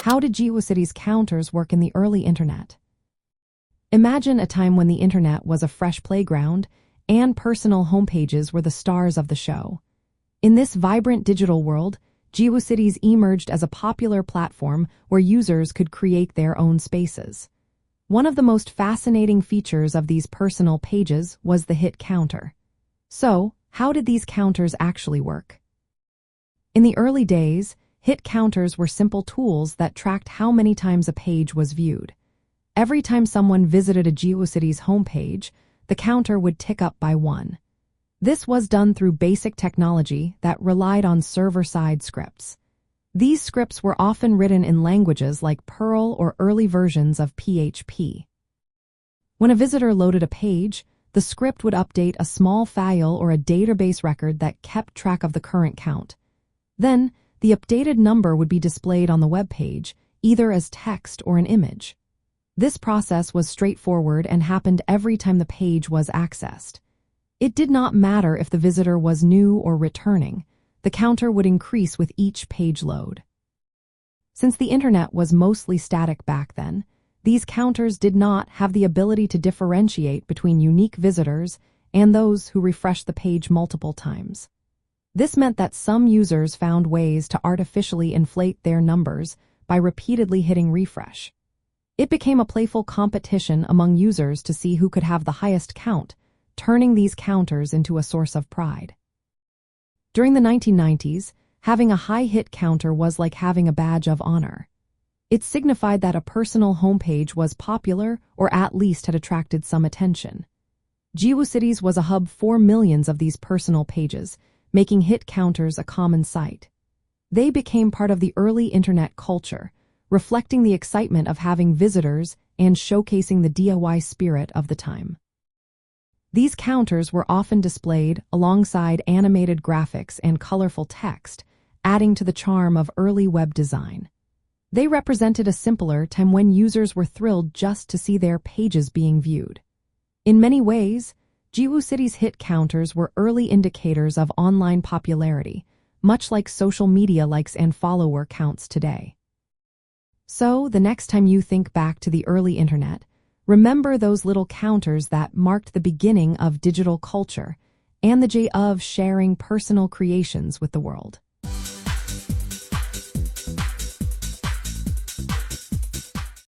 How did Geocities counters work in the early internet? Imagine a time when the internet was a fresh playground and personal homepages were the stars of the show. In this vibrant digital world, Geocities emerged as a popular platform where users could create their own spaces. One of the most fascinating features of these personal pages was the hit counter. So, how did these counters actually work? In the early days, hit counters were simple tools that tracked how many times a page was viewed. Every time someone visited a Geocities homepage, the counter would tick up by 1. This was done through basic technology that relied on server-side scripts. These scripts were often written in languages like Perl or early versions of PHP. When a visitor loaded a page, the script would update a small file or a database record that kept track of the current count. Then, the updated number would be displayed on the web page, either as text or an image. This process was straightforward and happened every time the page was accessed. It did not matter if the visitor was new or returning. The counter would increase with each page load. Since the internet was mostly static back then, these counters did not have the ability to differentiate between unique visitors and those who refreshed the page multiple times. This meant that some users found ways to artificially inflate their numbers by repeatedly hitting refresh. It became a playful competition among users to see who could have the highest count, turning these counters into a source of pride. During the 1990s, having a high hit counter was like having a badge of honor. It signified that a personal homepage was popular or at least had attracted some attention. Geocities was a hub for millions of these personal pages, making hit counters a common sight. They became part of the early internet culture, reflecting the excitement of having visitors and showcasing the DIY spirit of the time. These counters were often displayed alongside animated graphics and colorful text, adding to the charm of early web design. They represented a simpler time when users were thrilled just to see their pages being viewed. In many ways, Geocities hit counters were early indicators of online popularity, much like social media likes and follower counts today. So, the next time you think back to the early internet, remember those little counters that marked the beginning of digital culture and the joy of sharing personal creations with the world.